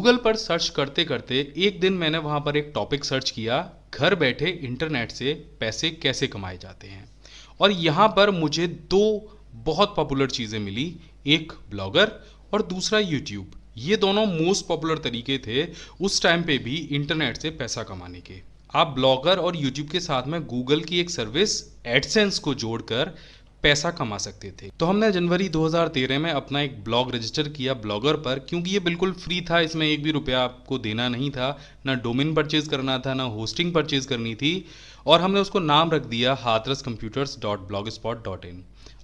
Google पर search करते करते एक दिन मैंने वहाँ पर एक टॉपिक सर्च किया, घर बैठे इंटरनेट से पैसे कैसे कमाए जाते हैं। और यहाँ पर मुझे दो बहुत पॉपुलर चीज़ें मिली, एक ब्लॉगर और दूसरा यूट्यूब। ये दोनों मोस्ट पॉपुलर तरीके थे उस टाइम पे भी इंटरनेट से पैसा कमाने के। आप ब्लॉगर और यूट्यूब के साथ में गूगल की एक सर्विस एडसेंस को जोड़कर पैसा कमा सकते थे। तो हमने जनवरी 2013 में अपना एक ब्लॉग रजिस्टर किया ब्लॉगर पर, क्योंकि ये बिल्कुल फ्री था, इसमें एक भी रुपया आपको देना नहीं था, ना डोमेन परचेज करना था, ना होस्टिंग परचेज करनी थी। और हमने उसको नाम रख दिया hathrascomputers.blogspot.in।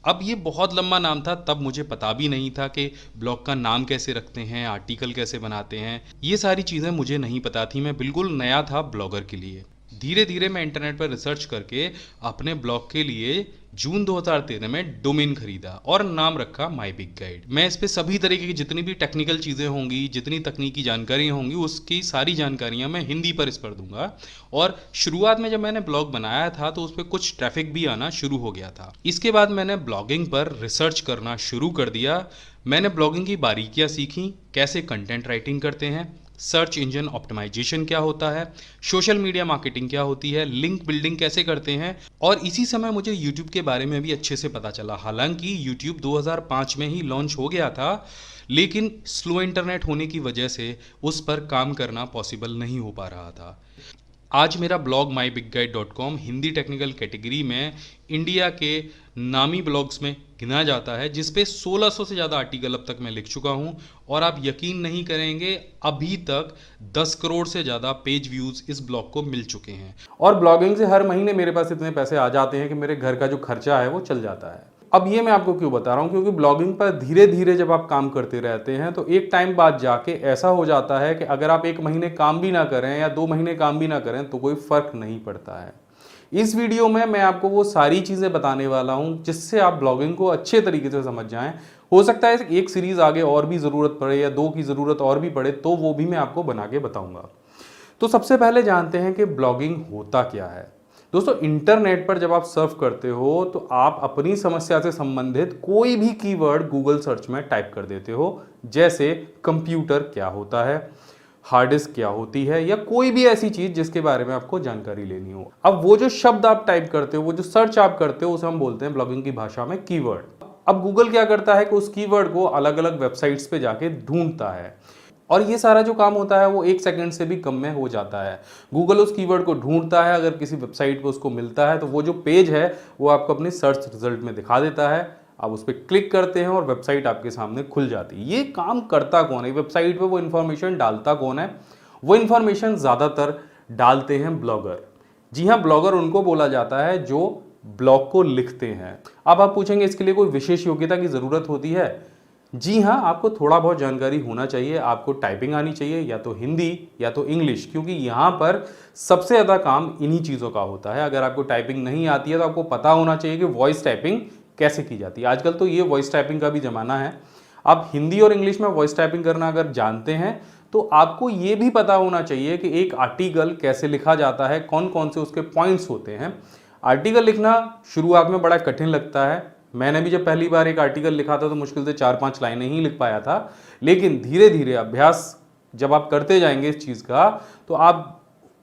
अब ये बहुत लंबा नाम था, तब मुझे पता भी नहीं था कि ब्लॉग का नाम कैसे रखते हैं, आर्टिकल कैसे बनाते हैं, ये सारी चीज़ें मुझे नहीं पता थी। मैं बिल्कुल नया था ब्लॉगर के लिए। धीरे धीरे मैं इंटरनेट पर रिसर्च करके अपने ब्लॉग के लिए जून 2013 में डोमेन खरीदा और नाम रखा माई बिग गाइड। मैं इस पे सभी तरीके की जितनी भी टेक्निकल चीज़ें होंगी, जितनी तकनीकी जानकारियाँ होंगी, उसकी सारी जानकारियाँ मैं हिंदी पर इस पर दूंगा। और शुरुआत में जब मैंने ब्लॉग बनाया था तो उस पर कुछ ट्रैफिक भी आना शुरू हो गया था। इसके बाद मैंने ब्लॉगिंग पर रिसर्च करना शुरू कर दिया। मैंने ब्लॉगिंग की बारीकियाँ सीखी, कैसे कंटेंट राइटिंग करते हैं, सर्च इंजन ऑप्टिमाइजेशन क्या होता है, सोशल मीडिया मार्केटिंग क्या होती है, लिंक बिल्डिंग कैसे करते हैं। और इसी समय मुझे यूट्यूब के बारे में भी अच्छे से पता चला। हालांकि यूट्यूब 2005 में ही लॉन्च हो गया था, लेकिन स्लो इंटरनेट होने की वजह से उस पर काम करना पॉसिबल नहीं हो पा रहा था। आज मेरा blog mybigguide.com Hindi technical category में इंडिया के नामी ब्लॉग्स में गिना जाता है, जिस पे 1600 से ज़्यादा आर्टिकल अब तक मैं लिख चुका हूं। और आप यकीन नहीं करेंगे, अभी तक 10 करोड़ से ज़्यादा पेज व्यूज़ इस ब्लॉग को मिल चुके हैं। और ब्लॉगिंग से हर महीने मेरे पास इतने पैसे आ जाते हैं कि मेरे घर का जो खर्चा है वो चल जाता है। अब ये मैं आपको क्यों बता रहा हूँ, क्योंकि ब्लॉगिंग पर धीरे धीरे जब आप काम करते रहते हैं तो एक टाइम बाद जाके ऐसा हो जाता है कि अगर आप 1 महीने काम भी ना करें या 2 महीने काम भी ना करें तो कोई फर्क नहीं पड़ता है। इस वीडियो में मैं आपको वो सारी चीज़ें बताने वाला हूँ जिससे आप ब्लॉगिंग को अच्छे तरीके से समझ जाएं। हो सकता है एक सीरीज़ आगे और भी ज़रूरत पड़े या 2 की ज़रूरत और भी पड़े, तो वो भी मैं आपको बना के बताऊँगा। तो सबसे पहले जानते हैं कि ब्लॉगिंग होता क्या है। दोस्तों, इंटरनेट पर जब आप सर्फ करते हो तो आप अपनी समस्या से संबंधित कोई भी कीवर्ड गूगल सर्च में टाइप कर देते हो, जैसे कंप्यूटर क्या होता है, हार्ड डिस्क क्या होती है, या कोई भी ऐसी चीज जिसके बारे में आपको जानकारी लेनी हो। अब वो जो शब्द आप टाइप करते हो, वो जो सर्च आप करते हो, उसे हम बोलते हैं ब्लॉगिंग की भाषा में कीवर्ड। अब गूगल क्या करता है कि उस कीवर्ड को अलग अलग वेबसाइट्स पे जाके ढूंढता है, और ये सारा जो काम होता है वो 1 सेकंड से भी कम में हो जाता है। गूगल उस कीवर्ड को ढूंढता है, अगर किसी वेबसाइट पे उसको मिलता है तो वो जो पेज है वो आपको अपने सर्च रिजल्ट में दिखा देता है। आप उस पर क्लिक करते हैं और वेबसाइट आपके सामने खुल जाती है। ये काम करता कौन है, वेबसाइट पे वो इन्फॉर्मेशन डालता कौन है? वो इन्फॉर्मेशन ज़्यादातर डालते हैं ब्लॉगर। जी हाँ, ब्लॉगर उनको बोला जाता है जो ब्लॉग को लिखते हैं। अब आप पूछेंगे इसके लिए कोई विशेष योग्यता की ज़रूरत होती है? जी हाँ, आपको थोड़ा बहुत जानकारी होना चाहिए। आपको टाइपिंग आनी चाहिए, या तो हिंदी या तो इंग्लिश, क्योंकि यहाँ पर सबसे ज़्यादा काम इन्हीं चीज़ों का होता है। अगर आपको टाइपिंग नहीं आती है तो आपको पता होना चाहिए कि वॉइस टाइपिंग कैसे की जाती है। आजकल तो ये वॉइस टाइपिंग का भी ज़माना है। आप हिंदी और इंग्लिश में वॉइस टाइपिंग करना अगर जानते हैं तो आपको ये भी पता होना चाहिए कि एक आर्टिकल कैसे लिखा जाता है, कौन कौन से उसके पॉइंट्स होते हैं। आर्टिकल लिखना शुरुआत में बड़ा कठिन लगता है। मैंने भी जब पहली बार एक आर्टिकल लिखा था तो मुश्किल से 4-5 लाइनें ही लिख पाया था, लेकिन धीरे धीरे अभ्यास जब आप करते जाएंगे इस चीज़ का तो आप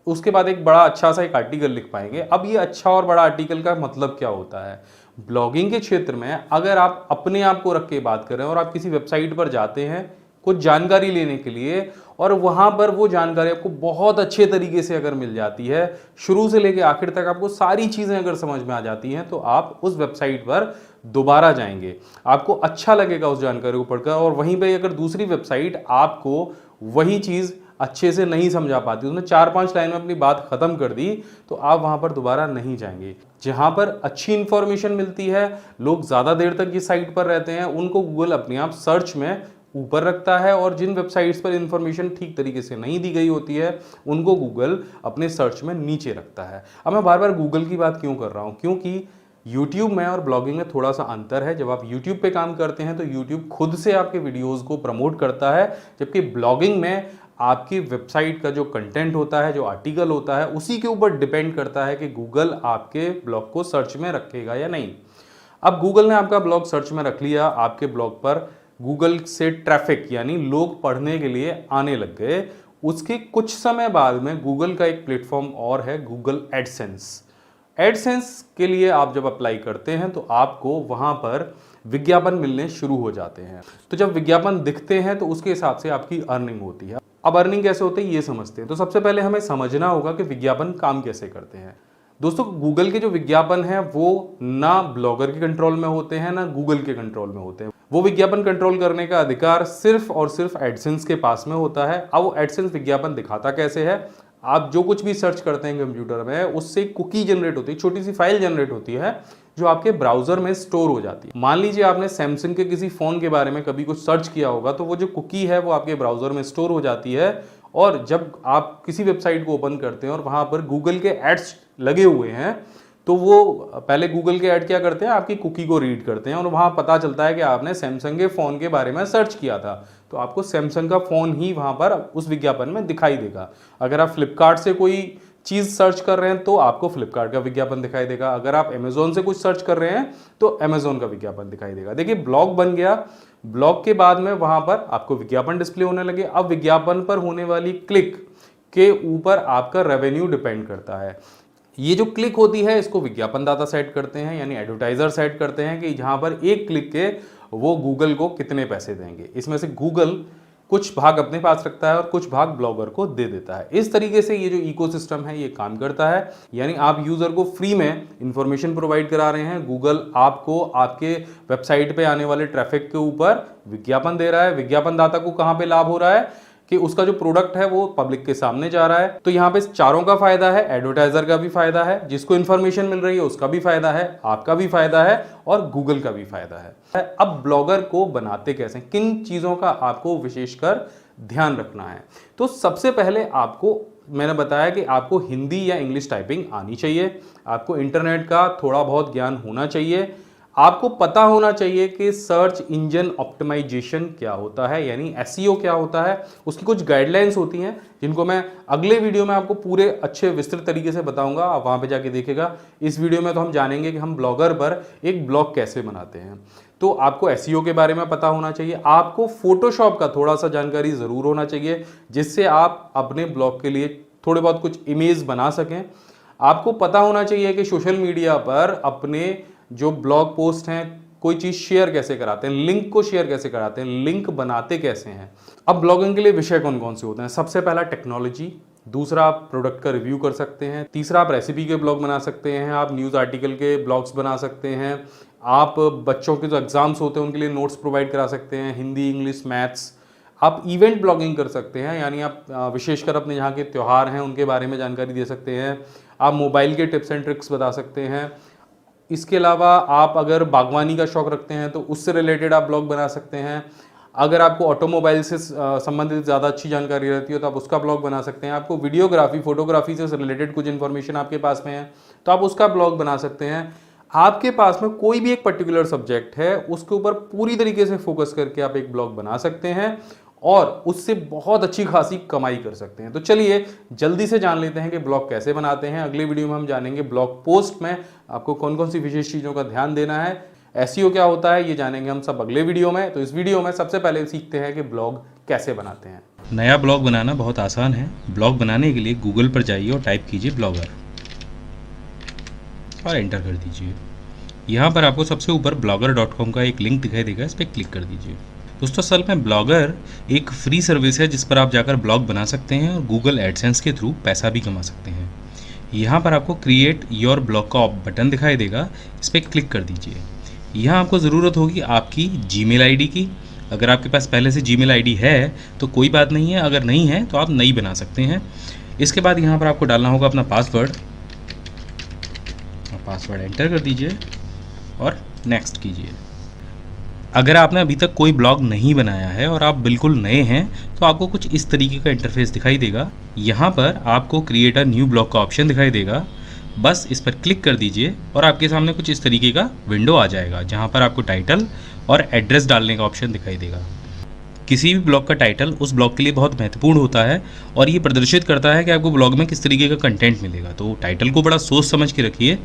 उसके बाद एक बड़ा अच्छा सा एक आर्टिकल लिख पाएंगे। अब ये अच्छा और बड़ा आर्टिकल का मतलब क्या होता है? ब्लॉगिंग के क्षेत्र में अगर आप अपने आप को रख के बात करें और आप किसी वेबसाइट पर जाते हैं कुछ जानकारी लेने के लिए, और वहाँ पर वो जानकारी आपको बहुत अच्छे तरीके से अगर मिल जाती है, शुरू से लेकर आखिर तक आपको सारी चीज़ें अगर समझ में आ जाती हैं, तो आप उस वेबसाइट पर दोबारा जाएंगे, आपको अच्छा लगेगा उस जानकारी को पढ़कर। और वहीं पे अगर दूसरी वेबसाइट आपको वही चीज़ अच्छे से नहीं समझा पाती, उसने 4-5 लाइन में अपनी बात खत्म कर दी, तो आप वहाँ पर दोबारा नहीं जाएंगे। जहाँ पर अच्छी इंफॉर्मेशन मिलती है, लोग ज़्यादा देर तक इस साइट पर रहते हैं, उनको गूगल अपने आप सर्च में ऊपर रखता है, और जिन वेबसाइट्स पर इंफॉर्मेशन ठीक तरीके से नहीं दी गई होती है उनको गूगल अपने सर्च में नीचे रखता है। अब मैं बार बार गूगल की बात क्यों कर रहा हूँ? क्योंकि यूट्यूब में और ब्लॉगिंग में थोड़ा सा अंतर है। जब आप यूट्यूब पे काम करते हैं तो यूट्यूब खुद से आपके वीडियोस को प्रमोट करता है, जबकि ब्लॉगिंग में आपकी वेबसाइट का जो कंटेंट होता है, जो आर्टिकल होता है, उसी के ऊपर डिपेंड करता है कि गूगल आपके ब्लॉग को सर्च में रखेगा या नहीं। अब गूगल ने आपका ब्लॉग सर्च में रख लिया, आपके ब्लॉग पर गूगल से ट्रैफिक यानी लोग पढ़ने के लिए आने लग गए, उसके कुछ समय बाद में गूगल का एक प्लेटफॉर्म और है, गूगल एडसेंस। एडसेंस के लिए आप जब अप्लाई करते हैं तो आपको वहां पर विज्ञापन मिलने शुरू हो जाते हैं। तो जब विज्ञापन दिखते हैं तो उसके हिसाब से आपकी अर्निंग होती है। अब अर्निंग कैसे होती है ये समझते हैं। तो सबसे पहले हमें समझना होगा कि विज्ञापन काम कैसे करते हैं। दोस्तों, गूगल के जो विज्ञापन है वो ना ब्लॉगर के कंट्रोल में होते हैं ना गूगल के कंट्रोल में होते हैं। वो विज्ञापन कंट्रोल करने का अधिकार सिर्फ और सिर्फ एडसेंस के पास में होता है। अब वो एडसेंस विज्ञापन दिखाता कैसे है, आप जो कुछ भी सर्च करते हैं कंप्यूटर में उससे कुकी जनरेट होती है, छोटी सी फाइल जनरेट होती है जो आपके ब्राउजर में स्टोर हो जाती है। मान लीजिए आपने सैमसंग के किसी फोन के बारे में कभी कुछ सर्च किया होगा, तो वो जो कुकी है वो आपके ब्राउजर में स्टोर हो जाती है, और जब आप किसी वेबसाइट को ओपन करते हैं और वहां पर गूगल के एड्स लगे हुए हैं तो वो पहले गूगल के ऐड क्या करते हैं, आपकी कुकी को रीड करते हैं और वहां पता चलता है कि आपने सैमसंग के फोन के बारे में सर्च किया था, तो आपको सैमसंग का फोन ही वहां पर उस विज्ञापन में दिखाई देगा। अगर आप फ्लिपकार्ट से कोई चीज सर्च कर रहे हैं तो आपको फ्लिपकार्ट का विज्ञापन दिखाई देगा। अगर आप अमेजोन से कुछ सर्च कर रहे हैं तो अमेजोन का विज्ञापन दिखाई देगा। देखिए, ब्लॉग बन गया, ब्लॉग के बाद में वहां पर आपको विज्ञापन डिस्प्ले होने लगे। अब विज्ञापन पर होने वाली क्लिक के ऊपर आपका रेवेन्यू डिपेंड करता है। ये जो क्लिक होती है इसको विज्ञापन दाता सेट करते हैं, यानी एडवर्टाइजर सेट करते हैं कि जहां पर एक क्लिक के वो गूगल को कितने पैसे देंगे। इसमें से गूगल कुछ भाग अपने पास रखता है और कुछ भाग ब्लॉगर को दे देता है। इस तरीके से ये जो इकोसिस्टम है ये काम करता है, यानी आप यूजर को फ्री में इंफॉर्मेशन प्रोवाइड करा रहे हैं, गूगल आपको आपके वेबसाइट पे आने वाले ट्रैफिक के ऊपर विज्ञापन दे रहा है। विज्ञापन दाता को कहां पे लाभ हो रहा है कि उसका जो प्रोडक्ट है वो पब्लिक के सामने जा रहा है। तो यहाँ पे चारों का फायदा है, एडवर्टाइजर का भी फायदा है, जिसको इन्फॉर्मेशन मिल रही है उसका भी फायदा है, आपका भी फायदा है और गूगल का भी फायदा है। अब ब्लॉगर को बनाते कैसे, किन चीजों का आपको विशेषकर ध्यान रखना है। तो सबसे पहले आपको मैंने बताया कि आपको हिंदी या इंग्लिश टाइपिंग आनी चाहिए, आपको इंटरनेट का थोड़ा बहुत ज्ञान होना चाहिए, आपको पता होना चाहिए कि सर्च इंजन ऑप्टिमाइजेशन क्या होता है, यानी एसईओ क्या होता है। उसकी कुछ गाइडलाइंस होती हैं जिनको मैं अगले वीडियो में आपको पूरे अच्छे विस्तृत तरीके से बताऊंगा, आप वहां पे जाके देखेगा। इस वीडियो में तो हम जानेंगे कि हम ब्लॉगर पर एक ब्लॉग कैसे बनाते हैं। तो आपको एसईओ के बारे में पता होना चाहिए, आपको फोटोशॉप का थोड़ा सा जानकारी जरूर होना चाहिए जिससे आप अपने ब्लॉग के लिए थोड़े बहुत कुछ इमेज बना सकें। आपको पता होना चाहिए कि सोशल मीडिया पर अपने जो ब्लॉग पोस्ट हैं कोई चीज शेयर कैसे कराते हैं, लिंक को शेयर कैसे कराते हैं, लिंक बनाते कैसे हैं। अब ब्लॉगिंग के लिए विषय कौन कौन से होते हैं, सबसे पहला टेक्नोलॉजी, दूसरा आप प्रोडक्ट का रिव्यू कर सकते हैं, तीसरा आप रेसिपी के ब्लॉग बना सकते हैं, आप न्यूज़ आर्टिकल के ब्लॉग्स बना सकते हैं, आप बच्चों के जो एग्जाम्स होते हैं उनके लिए नोट्स प्रोवाइड करा सकते हैं, हिंदी, इंग्लिश, मैथ्स। आप इवेंट ब्लॉगिंग कर सकते हैं, यानी आप विशेषकर अपने यहाँ के त्यौहार हैं उनके बारे में जानकारी दे सकते हैं। आप मोबाइल के टिप्स एंड ट्रिक्स बता सकते हैं। इसके अलावा आप अगर बागवानी का शौक रखते हैं तो उससे रिलेटेड आप ब्लॉग बना सकते हैं। अगर आपको ऑटोमोबाइल से संबंधित ज़्यादा अच्छी जानकारी रहती हो तो आप उसका ब्लॉग बना सकते हैं। आपको वीडियोग्राफी, फोटोग्राफी से रिलेटेड कुछ इन्फॉर्मेशन आपके पास में है तो आप उसका ब्लॉग बना सकते हैं। आपके पास में कोई भी एक पर्टिकुलर सब्जेक्ट है उसके ऊपर पूरी तरीके से फोकस करके आप एक ब्लॉग बना सकते हैं और उससे बहुत अच्छी खासी कमाई कर सकते हैं। तो चलिए जल्दी से जान लेते हैं कि ब्लॉग कैसे बनाते हैं। अगले वीडियो में हम जानेंगे ब्लॉग पोस्ट में आपको कौन कौन सी विशेष चीज़ों का ध्यान देना है, एसईओ क्या होता है, ये जानेंगे हम सब अगले वीडियो में। तो इस वीडियो में सबसे पहले सीखते हैं कि ब्लॉग कैसे बनाते हैं। नया ब्लॉग बनाना बहुत आसान है। ब्लॉग बनाने के लिए गूगल पर जाइए और टाइप कीजिए ब्लॉगर और एंटर कर दीजिए। यहाँ पर आपको सबसे ऊपर blogger.com का एक लिंक दिखाई देगा, इस पर क्लिक कर दीजिए। दोस्तों, असल में ब्लॉगर एक फ्री सर्विस है जिस पर आप जाकर ब्लॉग बना सकते हैं और गूगल एडसेंस के थ्रू पैसा भी कमा सकते हैं। यहाँ पर आपको क्रिएट योर ब्लॉग का बटन दिखाई देगा, इस पर क्लिक कर दीजिए। यहाँ आपको ज़रूरत होगी आपकी जीमेल आईडी की। अगर आपके पास पहले से जीमेल आईडी है तो कोई बात नहीं है, अगर नहीं है तो आप नई बना सकते हैं। इसके बाद यहाँ पर आपको डालना होगा अपना पासवर्ड एंटर कर दीजिए और नेक्स्ट कीजिए। अगर आपने अभी तक कोई ब्लॉग नहीं बनाया है और आप बिल्कुल नए हैं तो आपको कुछ इस तरीके का इंटरफेस दिखाई देगा। यहाँ पर आपको क्रिएट अ न्यू ब्लॉग का ऑप्शन दिखाई देगा, बस इस पर क्लिक कर दीजिए और आपके सामने कुछ इस तरीके का विंडो आ जाएगा जहाँ पर आपको टाइटल और एड्रेस डालने का ऑप्शन दिखाई देगा। किसी भी ब्लॉग का टाइटल उस ब्लॉग के लिए बहुत महत्वपूर्ण होता है और ये प्रदर्शित करता है कि आपको ब्लॉग में किस तरीके का कंटेंट मिलेगा। तो टाइटल को बड़ा सोच समझ के रखिए,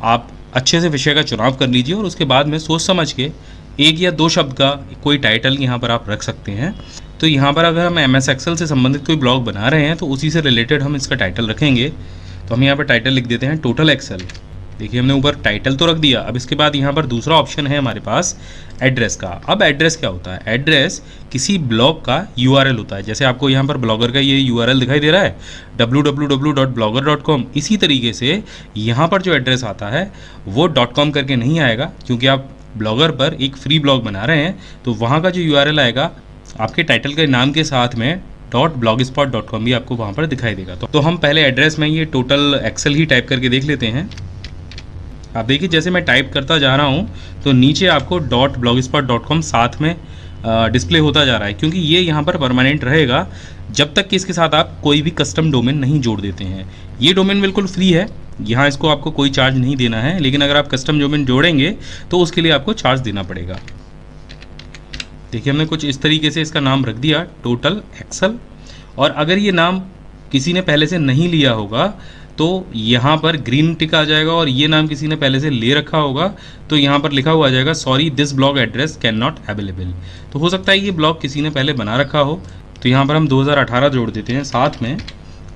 आप अच्छे से विषय का चुनाव कर लीजिए और उसके बाद में सोच समझ के 1 या 2 शब्द का कोई टाइटल यहाँ पर आप रख सकते हैं। तो यहाँ पर अगर हम MS एक्सेल से संबंधित कोई ब्लॉग बना रहे हैं तो उसी से रिलेटेड हम इसका टाइटल रखेंगे। तो हम यहाँ पर टाइटल लिख देते हैं टोटल एक्सेल। देखिए हमने ऊपर टाइटल तो रख दिया। अब इसके बाद यहाँ पर दूसरा ऑप्शन है हमारे पास एड्रेस का। अब एड्रेस क्या होता है? एड्रेस किसी ब्लॉग का URL होता है। जैसे आपको यहाँ पर ब्लॉगर का ये URL दिखाई दे रहा है www.blogger.com। इसी तरीके से यहाँ पर जो एड्रेस आता है वो .com करके नहीं आएगा, क्योंकि आप ब्लॉगर पर एक फ्री ब्लॉग बना रहे हैं। तो वहाँ का जो URL आएगा आपके टाइटल के नाम के साथ में .blogspot.com भी आपको वहाँ पर दिखाई देगा। तो हम पहले एड्रेस में ये टोटल एक्सेल ही टाइप करके देख लेते हैं। आप देखिए जैसे मैं टाइप करता जा रहा हूँ तो नीचे आपको .blogspot.com साथ में डिस्प्ले होता जा रहा है, क्योंकि ये यहाँ पर परमानेंट रहेगा जब तक कि इसके साथ आप कोई भी कस्टम डोमेन नहीं जोड़ देते हैं। ये डोमेन बिल्कुल फ्री है, यहाँ इसको आपको कोई चार्ज नहीं देना है, लेकिन अगर आप कस्टम डोमेन जोड़ेंगे तो उसके लिए आपको चार्ज देना पड़ेगा। देखिए हमने कुछ इस तरीके से इसका नाम रख दिया टोटल एक्सेल। और अगर ये नाम किसी ने पहले से नहीं लिया होगा तो यहाँ पर ग्रीन टिक आ जाएगा, और ये नाम किसी ने पहले से ले रखा होगा तो यहाँ पर लिखा हुआ आ जाएगा sorry this blog address can not available. तो हो सकता है ये ब्लॉग किसी ने पहले बना रखा हो। तो यहाँ पर हम 2018 जोड़ देते हैं साथ में।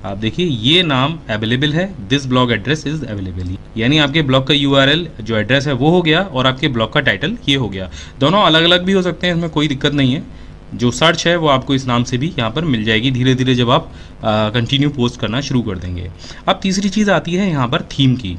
आप देखिए ये नाम अवेलेबल है, this blog address is available, यानी आपके ब्लॉग का URL जो एड्रेस है वो हो गया और आपके ब्लॉग का टाइटल ये हो गया। दोनों अलग अलग भी हो सकते हैं, इसमें कोई दिक्कत नहीं है। जो सर्च है वो आपको इस नाम से भी यहाँ पर मिल जाएगी धीरे धीरे जब आप कंटिन्यू पोस्ट करना शुरू कर देंगे। अब तीसरी चीज़ आती है यहाँ पर थीम की।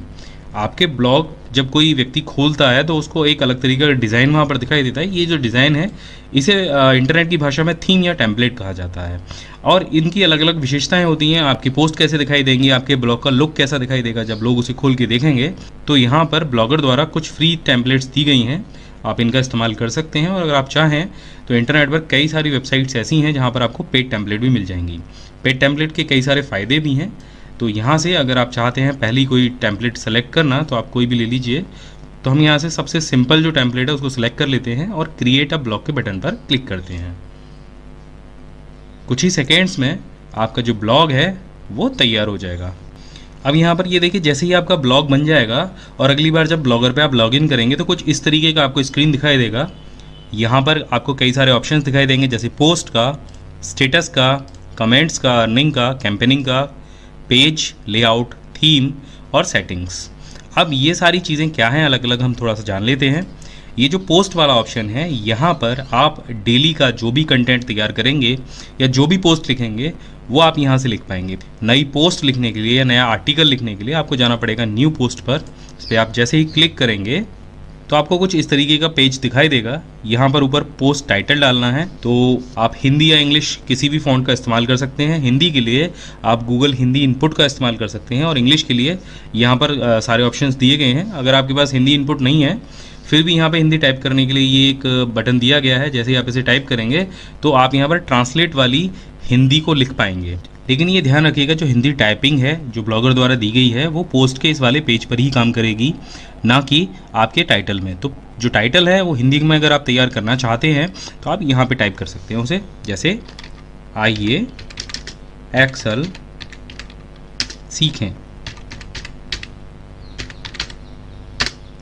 आपके ब्लॉग जब कोई व्यक्ति खोलता है तो उसको एक अलग तरीके का डिज़ाइन वहाँ पर दिखाई देता है। ये जो डिज़ाइन है इसे इंटरनेट की भाषा में थीम या टेम्पलेट कहा जाता है, और इनकी अलग अलग विशेषताएं होती हैं। आपकी पोस्ट कैसे दिखाई देंगी, आपके ब्लॉग का लुक कैसा दिखाई देगा जब लोग उसे खोल के देखेंगे। तो यहाँ पर ब्लॉगर द्वारा कुछ फ्री टेम्पलेट्स दी गई हैं, आप इनका इस्तेमाल कर सकते हैं। और अगर आप चाहें तो इंटरनेट पर कई सारी वेबसाइट्स ऐसी हैं जहाँ पर आपको पेड टेम्पलेट भी मिल जाएंगी। पेड टेम्पलेट के कई सारे फ़ायदे भी हैं। तो यहाँ से अगर आप चाहते हैं पहली कोई टेम्पलेट सेलेक्ट करना तो आप कोई भी ले लीजिए। तो हम यहाँ से सबसे सिंपल जो टेम्पलेट है उसको सिलेक्ट कर लेते हैं और क्रिएट अ ब्लॉग के बटन पर क्लिक करते हैं। कुछ ही सेकेंड्स में आपका जो ब्लॉग है वो तैयार हो जाएगा। अब यहाँ पर ये देखिए जैसे ही आपका ब्लॉग बन जाएगा और अगली बार जब ब्लॉगर पे आप लॉगिन करेंगे तो कुछ इस तरीके का आपको स्क्रीन दिखाई देगा। यहाँ पर आपको कई सारे ऑप्शंस दिखाई देंगे, जैसे पोस्ट का, स्टेटस का, कमेंट्स का, अर्निंग का, कैंपेनिंग का, पेज लेआउट, थीम और सेटिंग्स। अब ये सारी चीज़ें क्या हैं अलग अलग हम थोड़ा सा जान लेते हैं। ये जो पोस्ट वाला ऑप्शन है यहाँ पर आप डेली का जो भी कंटेंट तैयार करेंगे या जो भी पोस्ट लिखेंगे वो आप यहाँ से लिख पाएंगे। नई पोस्ट लिखने के लिए या नया आर्टिकल लिखने के लिए आपको जाना पड़ेगा न्यू पोस्ट पर। इस पर आप जैसे ही क्लिक करेंगे तो आपको कुछ इस तरीके का पेज दिखाई देगा। यहाँ पर ऊपर पोस्ट टाइटल डालना है, तो आप हिंदी या इंग्लिश किसी भी फ़ॉन्ट का इस्तेमाल कर सकते हैं। हिंदी के लिए आप गूगल हिंदी इनपुट का इस्तेमाल कर सकते हैं, और इंग्लिश के लिए यहाँ पर सारे ऑप्शंस दिए गए हैं। अगर आपके पास हिंदी इनपुट नहीं है फिर भी यहाँ पे हिंदी टाइप करने के लिए ये एक बटन दिया गया है। जैसे ही आप इसे टाइप करेंगे तो आप यहाँ पर ट्रांसलेट वाली हिंदी को लिख पाएंगे। लेकिन ये ध्यान रखिएगा जो हिंदी टाइपिंग है जो ब्लॉगर द्वारा दी गई है वो पोस्ट के इस वाले पेज पर ही काम करेगी, ना कि आपके टाइटल में। तो जो टाइटल है वो हिंदी में अगर आप तैयार करना चाहते हैं तो आप यहाँ पे टाइप कर सकते हैं उसे, जैसे आइए एक्सेल सीखें,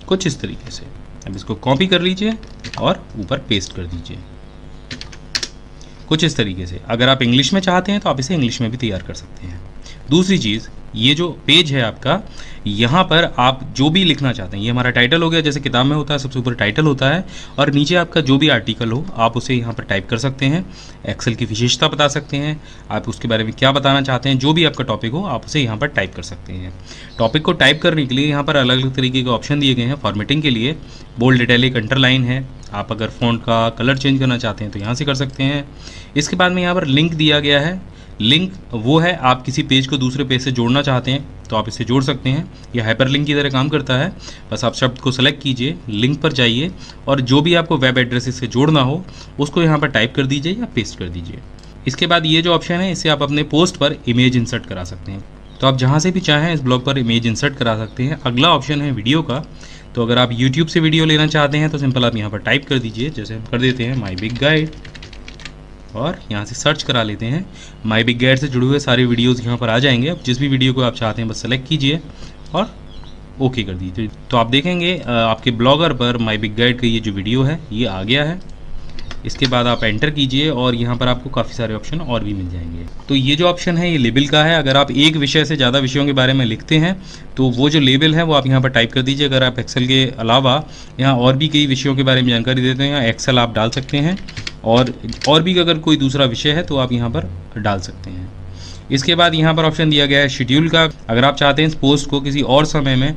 कुछ इस तरीके से। अब इसको कॉपी कर लीजिए और ऊपर पेस्ट कर दीजिए कुछ इस तरीके से। अगर आप इंग्लिश में चाहते हैं तो आप इसे इंग्लिश में भी तैयार कर सकते हैं। दूसरी चीज़, ये जो पेज है आपका, यहाँ पर आप जो भी लिखना चाहते हैं, ये हमारा टाइटल हो गया, जैसे किताब में होता है सबसे ऊपर टाइटल होता है, और नीचे आपका जो भी आर्टिकल हो आप उसे यहाँ पर टाइप कर सकते हैं। एक्सेल की विशेषता बता सकते हैं, आप उसके बारे में क्या बताना चाहते हैं, जो भी आपका टॉपिक हो आप उसे यहाँ पर टाइप कर सकते हैं। टॉपिक को टाइप करने के लिए यहाँ पर अलग अलग तरीके के ऑप्शन दिए गए हैं। फॉर्मेटिंग के लिए बोल्ड, इटैलिक, अंडरलाइन है। आप अगर फ़ॉन्ट का कलर चेंज करना चाहते हैं तो यहाँ से कर सकते हैं। इसके बाद में यहाँ पर लिंक दिया गया है। लिंक वो है, आप किसी पेज को दूसरे पेज से जोड़ना चाहते हैं तो आप इसे जोड़ सकते हैं। यह हाइपर लिंक की तरह काम करता है। बस आप शब्द को सेलेक्ट कीजिए, लिंक पर जाइए और जो भी आपको वेब एड्रेस से जोड़ना हो उसको यहाँ पर टाइप कर दीजिए या पेस्ट कर दीजिए। इसके बाद ये जो ऑप्शन है इससे आप अपने पोस्ट पर इमेज इंसर्ट करा सकते हैं। तो आप जहाँ से भी चाहें इस ब्लॉग पर इमेज इंसर्ट करा सकते हैं। अगला ऑप्शन है वीडियो का। तो अगर आप यूट्यूब से वीडियो लेना चाहते हैं तो सिंपल आप यहाँ पर टाइप कर दीजिए, जैसे हम कर देते हैं माई बिग गाइड, और यहाँ से सर्च करा लेते हैं। माई बिग गाइड से जुड़े हुए सारे वीडियोज़ यहाँ पर आ जाएंगे। अब जिस भी वीडियो को आप चाहते हैं बस सेलेक्ट कीजिए और ओके कर दीजिए। तो आप देखेंगे आपके ब्लॉगर पर माय बिग गाइड का ये जो वीडियो है ये आ गया है। इसके बाद आप एंटर कीजिए और यहाँ पर आपको काफ़ी सारे ऑप्शन और भी मिल जाएंगे। तो ये जो ऑप्शन है ये लेबल का है। अगर आप एक विषय से ज़्यादा विषयों के बारे में लिखते हैं तो वो जो लेबल है वो आप यहाँ पर टाइप कर दीजिए। अगर आप एक्सेल के अलावा यहाँ और भी कई विषयों के बारे में जानकारी देते हैं, यहाँ एक्सेल आप डाल सकते हैं और भी अगर कोई दूसरा विषय है तो आप यहाँ पर डाल सकते हैं। इसके बाद यहाँ पर ऑप्शन दिया गया है शेड्यूल का। अगर आप चाहते हैं इस पोस्ट को किसी और समय में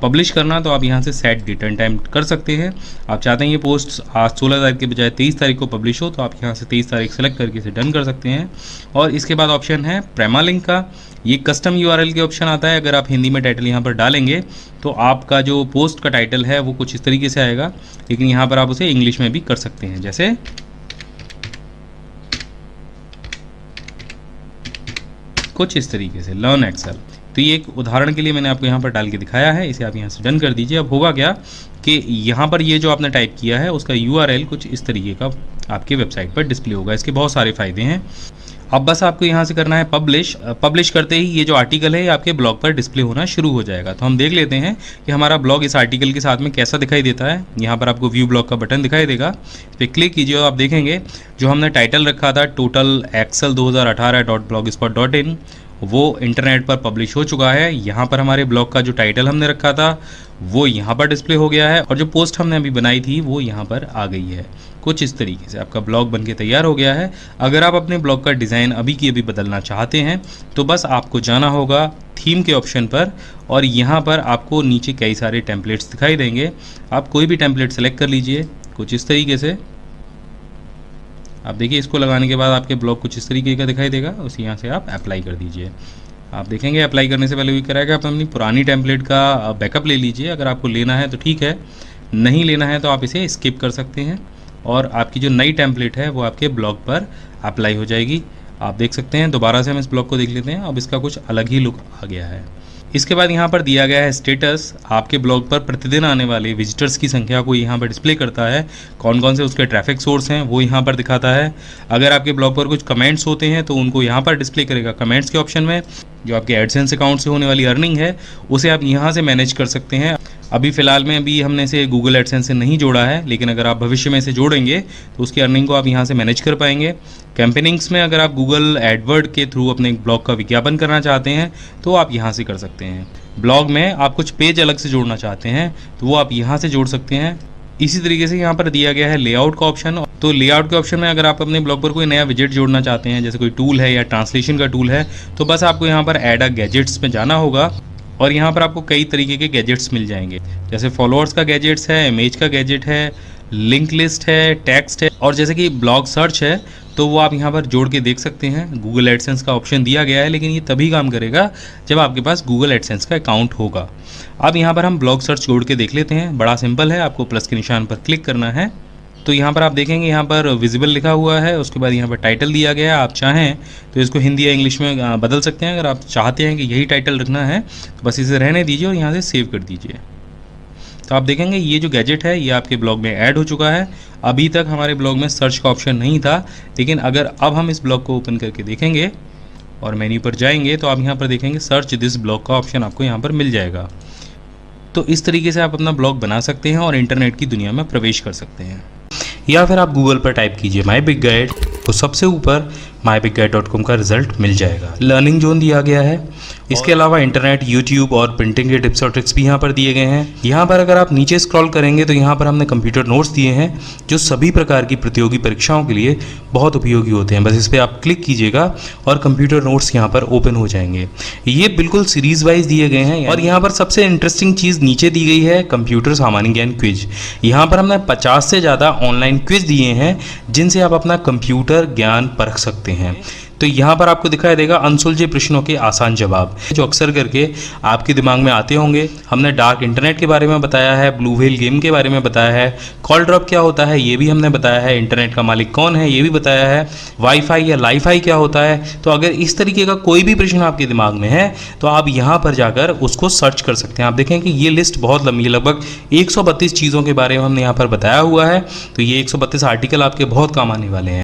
पब्लिश करना तो आप यहाँ से सेट डेट एंड टाइम कर सकते हैं। आप चाहते हैं ये पोस्ट आज 16 तारीख के बजाय 23 तारीख को पब्लिश हो तो आप यहाँ से 23 तारीख सेलेक्ट करके इसे डन कर सकते हैं। और इसके बाद ऑप्शन है प्रेमालिंक का। ये कस्टम यूआरएल के ऑप्शन आता है। अगर आप हिंदी में टाइटल यहाँ पर डालेंगे तो आपका जो पोस्ट का टाइटल है वो कुछ इस तरीके से आएगा, लेकिन यहाँ पर आप उसे इंग्लिश में भी कर सकते हैं, जैसे कुछ इस तरीके से लर्न एक्सेल। तो ये एक उदाहरण के लिए मैंने आपको यहाँ पर डाल के दिखाया है। इसे आप यहाँ से डन कर दीजिए। अब होगा क्या कि यहाँ पर ये जो आपने टाइप किया है उसका यूआरएल कुछ इस तरीके का आपके वेबसाइट पर डिस्प्ले होगा। इसके बहुत सारे फ़ायदे हैं। अब बस आपको यहाँ से करना है पब्लिश करते ही ये जो आर्टिकल है ये आपके ब्लॉग पर डिस्प्ले होना शुरू हो जाएगा। तो हम देख लेते हैं कि हमारा ब्लॉग इस आर्टिकल के साथ में कैसा दिखाई देता है। यहाँ पर आपको व्यू ब्लॉग का बटन दिखाई देगा, इस पर क्लिक कीजिए और आप देखेंगे जो हमने टाइटल रखा था टोटल एक्सेल 2018.blogspot.in वो इंटरनेट पर पब्लिश हो चुका है। यहाँ पर हमारे ब्लॉग का जो टाइटल हमने रखा था वो यहाँ पर डिस्प्ले हो गया है और जो पोस्ट हमने अभी बनाई थी वो यहाँ पर आ गई है। कुछ इस तरीके से आपका ब्लॉग बनके तैयार हो गया है। अगर आप अपने ब्लॉग का डिज़ाइन अभी की अभी बदलना चाहते हैं तो बस आपको जाना होगा थीम के ऑप्शन पर और यहाँ पर आपको नीचे कई सारे टेम्पलेट्स दिखाई देंगे। आप कोई भी टेम्पलेट सेलेक्ट कर लीजिए कुछ इस तरीके से। आप देखिए इसको लगाने के बाद आपके ब्लॉग कुछ इस तरीके का दिखाई देगा। उस यहाँ से आप अप्लाई कर दीजिए। आप देखेंगे अप्लाई करने से पहले भी कराएगा आप अपनी पुरानी टेम्पलेट का बैकअप ले लीजिए। अगर आपको लेना है तो ठीक है, नहीं लेना है तो आप इसे स्किप कर सकते हैं और आपकी जो नई टेम्पलेट है वो आपके ब्लॉग पर अप्लाई हो जाएगी। आप देख सकते हैं। दोबारा से हम इस ब्लॉग को देख लेते हैं। अब इसका कुछ अलग ही लुक आ गया है। इसके बाद यहाँ पर दिया गया है स्टेटस। आपके ब्लॉग पर प्रतिदिन आने वाले विजिटर्स की संख्या को यहाँ पर डिस्प्ले करता है। कौन कौन से उसके ट्रैफिक सोर्स हैं वो यहाँ पर दिखाता है। अगर आपके ब्लॉग पर कुछ कमेंट्स होते हैं तो उनको यहाँ पर डिस्प्ले करेगा कमेंट्स के ऑप्शन में। जो आपके एडसेंस अकाउंट से होने वाली अर्निंग है उसे आप यहाँ से मैनेज कर सकते हैं। अभी फ़िलहाल में अभी हमने इसे गूगल एडसेंस से नहीं जोड़ा है, लेकिन अगर आप भविष्य में इसे जोड़ेंगे तो उसकी अर्निंग को आप यहाँ से मैनेज कर पाएंगे। कैंपेनिंग्स में अगर आप गूगल एडवर्ड के थ्रू अपने ब्लॉग का विज्ञापन करना चाहते हैं तो आप यहाँ से कर सकते हैं। ब्लॉग में आप कुछ पेज अलग से जोड़ना चाहते हैं तो वो आप यहाँ से जोड़ सकते हैं। इसी तरीके से यहाँ पर दिया गया है लेआउट का ऑप्शन। तो लेआउट के ऑप्शन में अगर आप अपने ब्लॉग पर कोई नया विजेट जोड़ना चाहते हैं, जैसे कोई टूल है या ट्रांसलेशन का टूल है, तो बस आपको यहाँ पर ऐड अ गैजेट्स में जाना होगा और यहाँ पर आपको कई तरीके के गैजेट्स मिल जाएंगे। जैसे फॉलोअर्स का गैजेट्स है, इमेज का गैजेट है, लिंक लिस्ट है, टेक्स्ट है और जैसे कि ब्लॉग सर्च है तो वो आप यहाँ पर जोड़ के देख सकते हैं। गूगल एडसेंस का ऑप्शन दिया गया है, लेकिन ये तभी काम करेगा जब आपके पास गूगल एडसेंस का अकाउंट होगा। अब यहाँ पर हम ब्लॉग सर्च जोड़ के देख लेते हैं। बड़ा सिंपल है, आपको प्लस के निशान पर क्लिक करना है। तो यहाँ पर आप देखेंगे यहाँ पर विजिबल लिखा हुआ है। उसके बाद यहाँ पर टाइटल दिया गया है। आप चाहें तो इसको हिंदी या इंग्लिश में बदल सकते हैं। अगर आप चाहते हैं कि यही टाइटल रखना है तो बस इसे रहने दीजिए और यहाँ से सेव कर दीजिए। तो आप देखेंगे ये जो गैजेट है ये आपके ब्लॉग में ऐड हो चुका है। अभी तक हमारे ब्लॉग में सर्च का ऑप्शन नहीं था, लेकिन अगर अब हम इस ब्लॉग को ओपन करके देखेंगे और मेन्यू पर जाएंगे तो आप यहाँ पर देखेंगे सर्च दिस ब्लॉग का ऑप्शन आपको यहाँ पर मिल जाएगा। तो इस तरीके से आप अपना ब्लॉग बना सकते हैं और इंटरनेट की दुनिया में प्रवेश कर सकते हैं। या फिर आप गूगल पर टाइप कीजिए माय बिग गाइड तो सबसे ऊपर mybiggguide.com का रिजल्ट मिल जाएगा। लर्निंग जोन दिया गया है। इसके अलावा इंटरनेट, यूट्यूब और प्रिंटिंग के टिप्स और ट्रिक्स भी यहाँ पर दिए गए हैं। यहाँ पर अगर आप नीचे स्क्रॉल करेंगे तो यहाँ पर हमने कंप्यूटर नोट्स दिए हैं जो सभी प्रकार की प्रतियोगी परीक्षाओं के लिए बहुत उपयोगी होते हैं। बस इस पर आप क्लिक कीजिएगा और कंप्यूटर नोट्स यहाँ पर ओपन हो जाएंगे। ये बिल्कुल सीरीज वाइज दिए गए हैं और यहाँ पर सबसे इंटरेस्टिंग चीज़ नीचे दी गई है कंप्यूटर सामान्य ज्ञान क्विज। यहाँ पर हमने 50 से ज़्यादा ऑनलाइन क्विज दिए हैं जिनसे आप अपना कंप्यूटर ज्ञान परख सकते हैं। तो यहाँ पर आपको दिखाई देगा अनसुलझे प्रश्नों के आसान जवाब जो अक्सर करके आपके दिमाग में आते होंगे। हमने डार्क इंटरनेट के बारे में बताया है, ब्लू व्हेल गेम के बारे में बताया है, कॉल ड्रॉप क्या होता है ये भी हमने बताया है, इंटरनेट का मालिक कौन है ये भी बताया है, वाईफाई या लाईफाई क्या होता है। तो अगर इस तरीके का कोई भी प्रश्न आपके दिमाग में है तो आप यहाँ पर जाकर उसको सर्च कर सकते हैं। आप देखें कि ये लिस्ट बहुत लंबी है, लगभग 132 चीज़ों के बारे में हमने यहाँ पर बताया हुआ है। तो ये 132 आर्टिकल आपके बहुत काम आने वाले हैं।